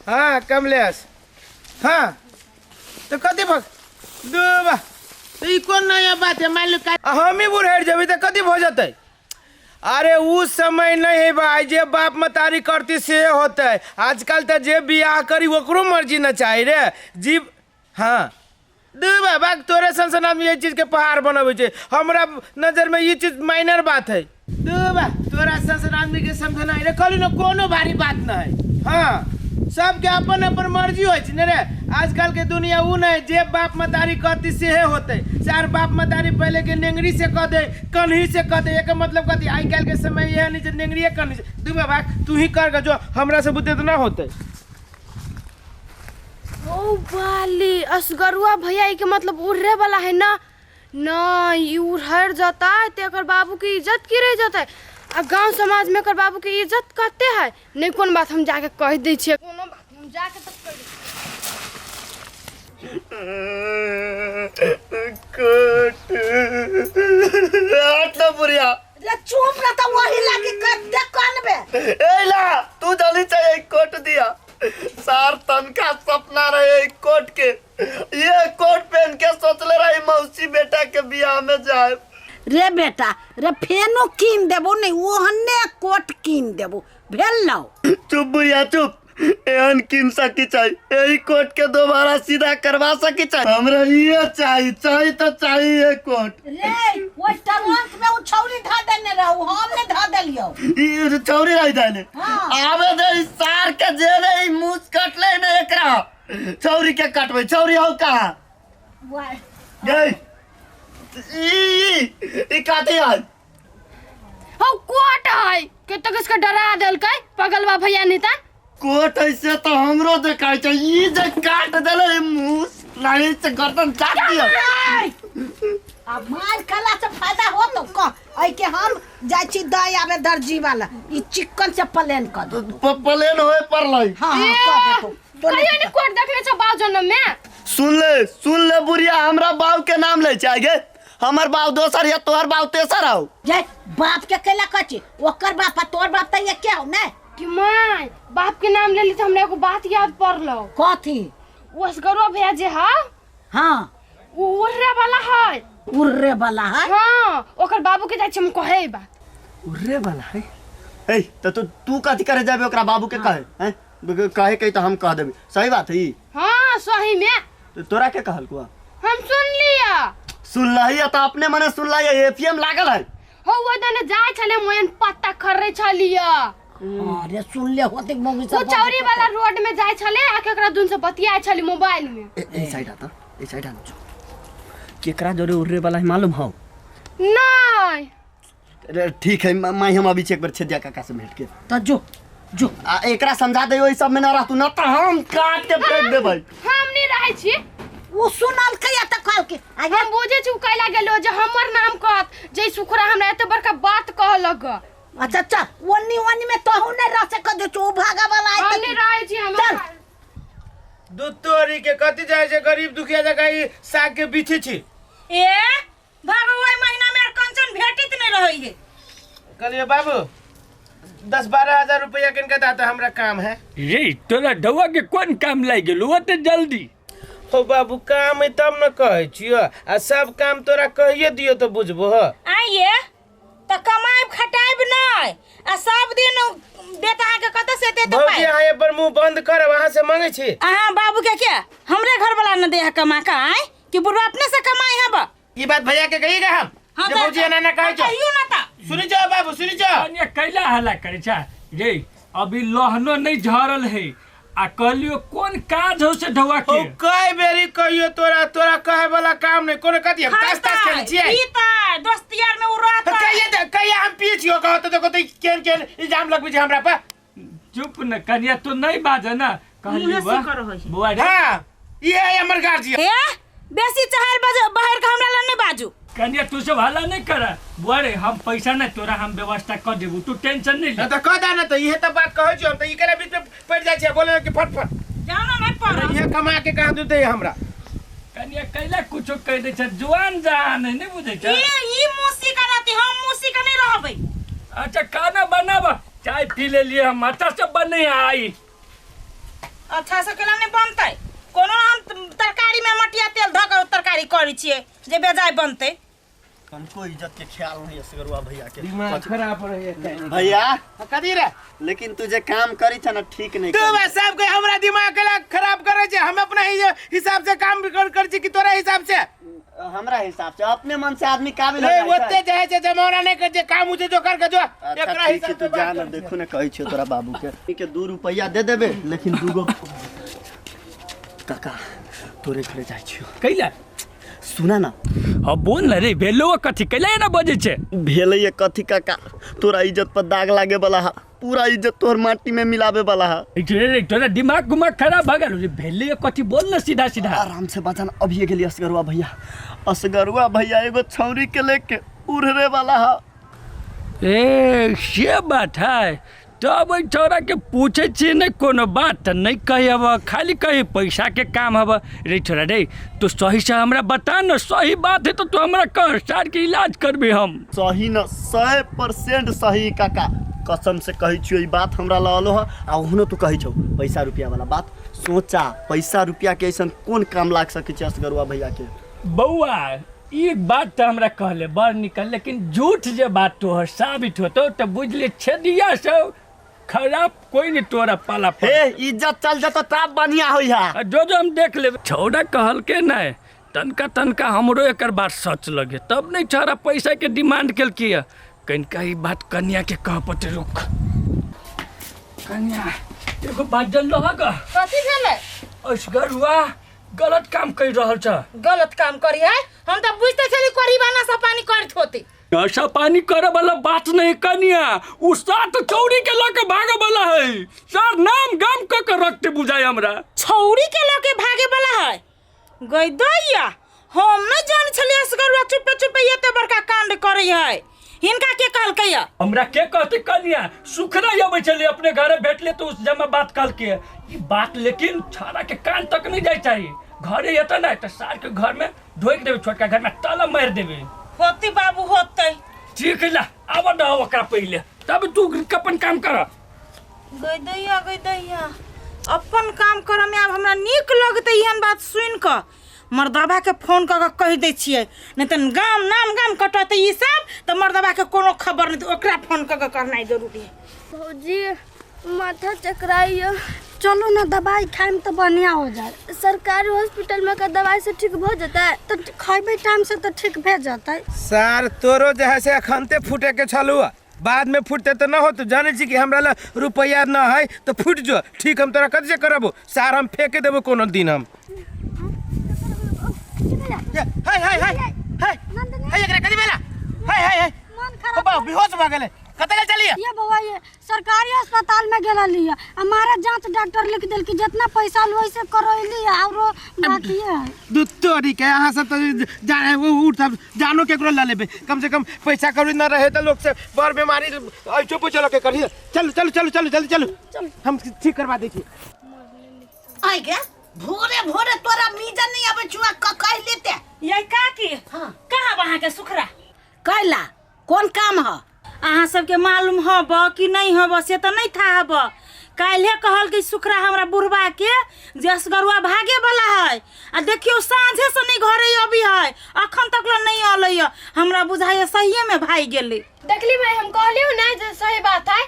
हाँ कमलेश हाँ तो कथी भग दूबा तो ई कौन नया बात है मान लो हम ही बुढ़ जब तो कथी हो जाते अरे उस समय नहीं है भाई जे बाप मतारी करती से होता है आजकल तो जे बियाह करी ओकरो मर्जी न चाहे रे जीव हाँ दूबा बाग तोरे संसन आदमी ये चीज के पहाड़ बनवे छे हमरा नजर में ये चीज माइनर बात है दूबा तोरा संसन आदमी के समझना है रे कली न कोनो भारी बात न है हाँ सबके अपन अपन मर्जी हो रे आजकल के दुनिया उ नहीं जे बाप मतारी करती से होते चार बाप मतारी पहले के नेंगरी से कह दे कन्ही से कह दे एक मतलब कथी आई काल के समय यह नहीं जे नेंगरी कन्ही से दूबा बाग तू ही कर जो हमरा से बुते तो ना होते ओ बाली असगरुआ भैया के मतलब उड़े वाला है ना नहीं उड़हर जाता है तेकर बाबू की इज्जत की रह जाता है आ गांव समाज में कर बाबू की इज्जत करते हैं नहीं कौन बात हम जाके कह दे छिए कोनो बात हम जाके तक कह दे कोट ना बुढ़िया ले चुप ना तो वही लागी कर दे कान बे ए ला तू जल्दी चाहिए कोट दिया सार तन का सपना रहे कोट के ये कोट पहन के सोचले रही मौसी बेटा के बियाह में जाए रे बेटा रे फेनो कीन देबो नहीं ओहने कोट कीन देबो भेल लाओ चुप बुढ़िया चुप एहन किन सकी चाहिए यही कोट के दोबारा सीधा करवा सकी चाहिए हमरा ये चाहिए तो चाहिए ये कोट रे वो टरंक में उ छौरी धा देने रहू हमने धा देलियो ये छौरी रही जाने आवे दे सार के जे रे मुंह कट ले ने एकरा छौरी के काटबे छौरी हो कहां वाह गई ई काटे आज हो कोट है के तक इसका डरा देल के पगलवा भैया नहीं था कोट ऐसे तो हमरो देखाई छै ई जे काट देले मुंह नहीं से गर्दन काट दिया अब मार कला से फायदा हो तो कह आई के हम जाय छी दय आवे दर्जी वाला ई चिकन से प्लेन कर दो प्लेन होए परलै हां कह दे तो कहियो नहीं कोट देखले छ बाव जन्म में सुन ले बुढ़िया हमरा बाव के नाम ले छै गे हमर बाव दोसर या तोहर बाव तेसर हो जय बाप के केला कची ओकर बाप तोर बाप त ये के हो ने कि माय बाप के नाम ले ली तो हमरा एगो बात याद पड़लो कथी उसगरो भैया जे है हां वो उड़े वाला है उड़े वाला है हां ओकर बाबू के जाय छै हम कहे बात उड़े वाला है ए तो तू कथि करे जाबे ओकरा बाबू के कहे हैं कहे के तो हम कह देबे सही बात है हां सही में तो तोरा के कहल को हम सुन लिया सुन लही तो अपने मने सुन लही एफएम लागल है हो वो दने जाय छले मोयन पत्ता खर्रे छलिया अरे सुन ले होते मम्मी वो चौरी वाला रोड में जाय छले आ केकरा दुन से बतियाय छली मोबाइल में ए साइड आ केकरा जोरे उड़े वाला है मालूम हो नहीं ठीक है मैं हम अभी चेक पर छेदिया काका से भेंट के तो जो एकरा समझा दे ओई सब में ना रहतू ना तो हम काट के फेंक देबै हम नहीं रहै छी वो सुनल के या त कह के आगे हम बुझे छी कैला गेलो जे हमर नाम कहत जे सुखरा हमरा एते बड़का बात कहलक अच्छा वन्नी में तो ने रह से कह दे तू भागा वाला है हम नहीं रहै छी हम चल दुतोरी के कथी जाय छै गरीब दुखिया जगह ई साग के बीछे छी ए बाबू ओई महीना में कंचन भेटित नहीं रहई है कहलिए बाबू 10-12 हजार रुपया किनके दाता हमरा काम है रे तोरा डौआ के कौन काम लाग गेलो ओते जल्दी हो बाबू काम है तब न कहै छियो आ सब काम तोरा कहिए दियो तो बुझबो ह आइए त कमाइब खटाइब नहीं आ सब दिन बेटा के कत से दे तो भौजी आए पर मुंह बंद कर वहां से मांगे छी हां बाबू के क्या हमरे घर वाला न दे है कमा का आए कि बुढ़वा अपने से कमाई है बा ई बात भैया के कहिएगा हम जे भौजी ना कहै छ कहियो ना ता सुनि जाओ बाबू सुनि जाओ अन्य कैला हला करे छा रे अभी लहनो नहीं झरल है आ कहलियो कौन काज हो से ढौआ के ओ कई बेरी कहियो तोरा कहे वाला काम नहीं कोनो कथि हम तास खेलै छियै ई ता दोस्त यार में उड़ा ता कहिए हम पिए छियो कहत तो कतै केन इल्जाम लगबै छै हमरा पर चुप न कनिया तू नहीं बाजे ना कहलियो बुआ रे हां ये है हमर गार्जियन ए बेसी चहल बाहर का हमरा ला नहीं बाजू कनिया तू सब हल्ला नहीं कर बुआ रे हम पैसा नहीं तोरा हम व्यवस्था कर देबू तू टेंशन नहीं ले त कह दा न त इहे त बात कहै छी हम त ई केला बीच में पड़ जाय छै बोले कि फट जानो नहीं पड़ ये कमा के कहा दू दे हमरा कनिया कैला कुछो कह दे छ जवान जान नहीं बुझै छ ई मुसी कराती हम मुसी का नहीं रहबै अच्छा खाना बनावा चाय पी ले लिए हम अच्छा से बने आई अच्छा से केला नहीं बनते कोनो हम तरकारी में मटिया तेल धऽ के तरकारी करै छियै जे बेजाय बनते हमको इज्जत के ख्याल नहीं है सगरुआ भैया के दिमाग खराब रहे भैया कदी रे लेकिन तू जे काम करी था ना ठीक नहीं तू करी। बस सब के हमरा दिमाग के खराब करे छे हम अपना हिसाब से काम कर छी कि तोरा हिसाब से हमरा हिसाब से अपने मन से आदमी काबिल हो नहीं जाए ओते चाहे छे जमाना नहीं कर जे काम उसे जो कर के जो अच्छा एकरा ठीक है हिसाब तू से जान देखो ना कहै छियो तोरा बाबू के 2 रुपया दे देबे लेकिन दूगो काका तोरे घरे जाय छियो कैला सुना ना हाँ बोल ना रे भेलो कथी कैला ना बजे छे भेलै ये कथी काका तोरा इज्जत पर दाग लागे वाला है पूरा इज्जत तोर माटी में मिलावे वाला है रे तोरा दिमाग गुमाग खराब भ गेल रे भेले कथी बोल ना सीधा सीधा आराम से बचन अभी गेली असगरुआ भैया एगो छौरी के लेके उड़े वाला है ए से बात है तब छोरा के पूछे छी नहीं कोनो बात नहीं कही अब खाली कही पैसा के काम हब रे छोरा रे तू सही से हमरा बता न सही बात है तो तू हमरा कह सार के इलाज करबे हम सही न 100% सही काका कसम से कही छियो ई बात हमरा ललो है आ ओहनो तू कही छौ पैसा रुपया वाला बात सोचा पैसा रुपया के ऐसा कौन काम लाग सके छै असगरुआ भैया के बउआ ई बात तो हमरा कहले बड़ निकल लेकिन झूठ जे बात तोहर साबित होतो तो बुझले छदिया से खराब कोई नहीं तोरा पाला पर हे इज्जत चल जतो तब बढ़िया होई है जो हम देख ले छौड़ा कहल के नहीं तनका हमरो एकर बात सच लगे तब नहीं छोरा पैसा के डिमांड केल किया कनिका ई बात कन्या के कह पटे रुक कन्या एगो बात जन लगा कथी भेलै असगरुआ गलत काम कर रहल छ गलत काम करी है हम तो बुझते छली करीबाना से पानी करत होती ऐसा पानी करे वाला बात नहीं कनिया उ सात चौड़ी के लके भागे वाला है सर नाम गाम क के रखते बुझाई हमरा छौरी के लके भागे वाला है गई दैया हम न जान छली असगरुआ चुपे चुपे एते बड़का कांड करे है हिनका के कहलकै या हमरा के कहते कनिया सुखना आवे चले अपने घरे भेटले तो उस जमा बात कल के ई बात लेकिन छाड़ा के कान तक नहीं जाय चाहिए घरे एता ना त सार के घर में ढोक देबे छोटका घर में ताला मार देबे होती बाबू होते ठीक है ला आब न ओकरा पहिले तब तू अपन काम कर गई दैया अपन काम करे में अब हमरा नीक लगते एहन बात सुन क मर्दबा के फोन क कह दै छियै नहीं त गाम नाम गाम कटते ई सब त मर्दबा के कोनो खबर नहीं ओकरा फोन क करनाई जरूरी है भौजी माथा चकराइए चलो ना दवाई खाएम तो बढ़िया हो जाए सरकारी हॉस्पिटल में का दवाई से ठीक हो जाता है तो खाइबे टाइम से तो ठीक भे जाता सर तोरो जहे से अखनते फूटे के छलू बाद में फूटते तो न हो तो जाने छी कि हमरा ला रुपया न है तो फूट जो ठीक हम तोरा कद से करबो सार हम फेंके देबो कोनो दिन हम हाय हाय हाय हाय हाय एकरा कदी बेला हाय हाय हाय मन खराब बा बेहोश भ गेले कते ले चलिए ये बउआ ये सरकारी अस्पताल में गेला लिया हमारा जांच डॉक्टर लिख देल कि जितना पैसा लो वैसे करैली और बाकी है दुत्तोरी के यहाँ से तो जाने वो उठ सब जानो केकरो ला लेबे कम से कम पैसा कौड़ी न रहे तो लोग से बड़ बीमारी ऐठो पे चलो के करिए चलो चलो चलो चलो जल्दी चलो हम ठीक करवा देखिए आई गे भोरे भोरे तोरा मीजन नहीं आवे चुआ कह लेते ये काकी हां कहां वहां के सुखरा कैला कौन काम है अहाँ सबके मालूम हब कि नहीं हब से तो नहीं था हब काल्हे कहल कि सुखरा हमरा बुढ़वा के जे असगरुआ भागे वाला है आ देखियो साँझे से नहीं घरे अभी है अखन तक ल नहीं आलै हमरा बुझाय सहिए में भाई गेले देखली भाई हम कहलियो ना जे सही बात है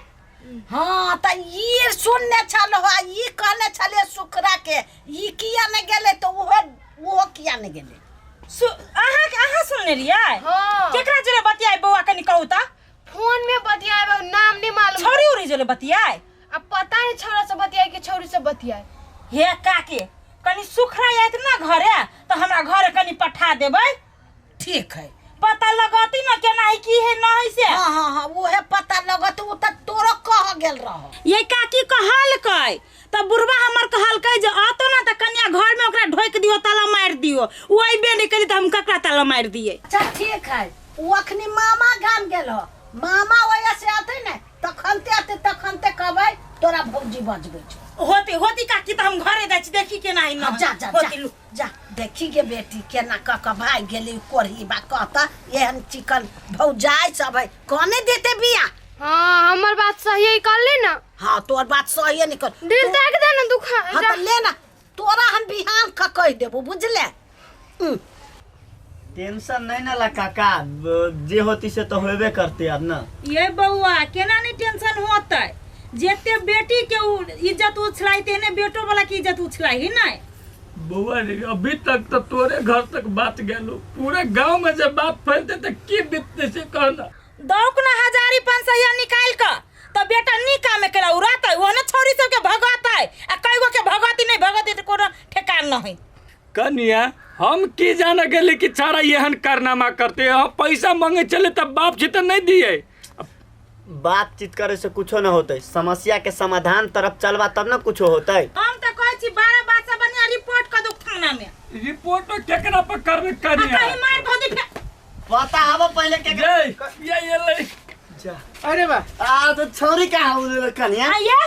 हाँ तो ये सुनने चलो ये कहने चले सुखरा के ये किया नहीं गेले तो वो किया नहीं गेले अहाँ सुनने रिया हाँ। केकरा जरे बतियाई बौआ कनी कहू ता फोन में बतियाए नाम नहीं मालूम छोरी उरी जरे बतियाई अब पता नहीं छोरा से बतियाए कि छोरी से बतियाए हे काके कनी सुखरा आइत ना घरे तो हमरा घरे कनी पठा देबै ठीक है पता लगती ना केना है की है ना है से हाँ हाँ हाँ वो है पता लगत वो तो तोरो कह गेल रहो ये काकी कहल कै त बुढ़वा हमर कहल कै जे आतो ना त कन्या घर में ओकरा ढोक दियो ताला मार दियो वो आइबे नहीं करी त हम ककरा ताला मार दिए अच्छा ठीक है वो अखनी मामा गाम गेल हो मामा वजह से आते न तखनते कहबै तोरा भौजी बजबै छौ होती काकी त हम घरे जाइ छी देखी केना है ना जा जा जा जा देखी गे बेटी केना क भाई गेली कोरही बा कहता एहन चिकन भौजाई सब है कने देते बिया हाँ हमार बात सही है कर ले ना हाँ तोर बात सही है निकल दिल तक दे ना दुख हाँ तो ले ना, तोरा हम बिहान का कह देबो, बुझले? टेंशन नहीं ना ला काका, जे होती से तो होबे करते अब ना। ये बउआ केना नहीं टेंशन होता है, जेते बेटी के इज्जत उछलाई तेने बेटो वाला की इज्जत उछलाई ही नहीं। बुआ रे अभी तक तो तोरे घर तक बात गेलो, पूरे गांव में जब बात फैलते तो की बीतते से कहना। दौक ना 1500 निकाल का तो बेटा नी काम में केला उड़ाता है, वो ना छोरी सब के भगाता है, आ कई गो के भगाती नहीं भगाती तो कोनो ठेकान न है। कनिया हम की जाना गेले कि सारा यहन कारनामा करते हैं, पैसा मांगे चले तब बाप जी तो नहीं दिए। बातचीत करे से कुछो न होते, समस्या के समाधान तरफ चलवा तब ना कुछो होते। हम तो कहै छी 12 बासा बनिया रिपोर्ट कर दो थाना में। रिपोर्ट केकरा पर करबे कनिया? कहीं मार धोदी पता हवा पहले के ये ले जा। अरे बा तो छोरी का हो कन्या? ये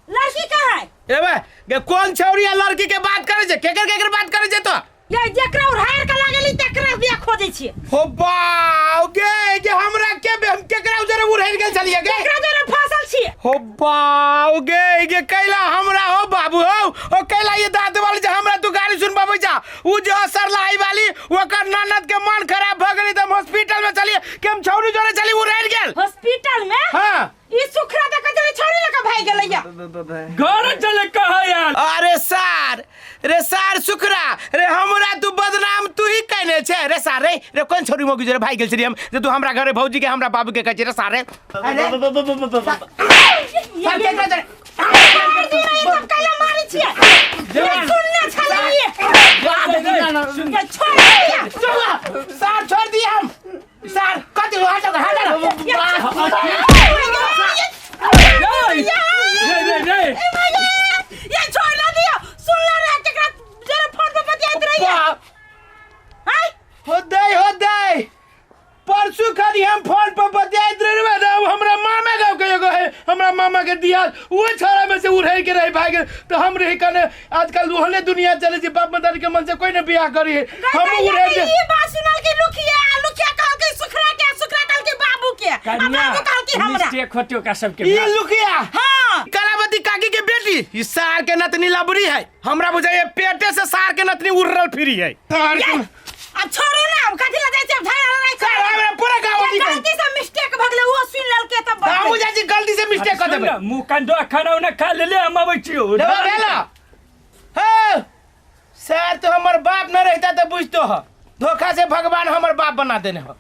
लड़की कहाँ है? ए बा कौन छौरी या लड़की के बात करे छे? केकर बात करे छे? तो ये जेकरा उड़ायर का लागेली तकरा बिया खोजै छी। हो बाऊ गे हमरा के हम केकरा उजरे उड़ायर गेल छलिए गे? केकरा जरे फसल छी। हो बाऊ गे कैला हमरा हो बाबू हो कैला ये दांत वाली जे हमरा तू गाड़ी सुन बाबू जा उ जो असर लाई वाली ओकर ननद के मन खराब भ गेली त हॉस्पिटल में चलिए के हम छौरी जोरे चली उड़ायर गेल हॉस्पिटल में। हां ई सुखरा त कजरे छोरी लका भाई गेलैया। घर चले कहा यार? अरे सार सुखरा रे हमरा तू बदनाम तू ही कहने छे रे सार रे कौन छोरी मोगी जोरे भाई गेल छली हम जे तू हमरा घरे भौजी के हमरा बाबू के कहै छे रे सार रे अरे सब काला मारी छिए। सुनने छलिए छोड़ दिया। सार छोड़ दिए हम सार कति हटा ये छोड़ ना दियो। सुन ले रे केकरा जरा फोन पे बतियात रही है। हाय हो दे परसों खाली हम फोन पर बतियात रहे ना हमरा मामा गांव के एगो है हमरा मामा के दिया वो छोरा में से उड़ै के रही भाग तो हम रही कने आजकल ओहने दुनिया चले जे बाप मदारी के मन से कोई ने बियाह करी हम उड़ै के। ये बात सुनल के लुखिया कहल के सुखरा कहल के बाबू के बाबू कहल के हमरा मिस्टेक होतो का सबके। ये लुकिया हां कलावती काकी के बेटी इस सार के नतनी लबड़ी है हमरा बुझाए पेटे से सार के नतनी उड़ल फिरी है। अब छोड़ो ना हम कथि ला जाय छै भाई नहीं सार हमरा पूरा गावती गलती से मिस्टेक भगले वो सुन लेल के तब बाबू जी गलती से मिस्टेक कर देबे मुंह कंडो खाना उना खा ले हम आबै छियो। देबा भेला हे सार तो हमर बाप न रहता तो बुझतो ह धोखा से भगवान हमर बाप बना देने हो।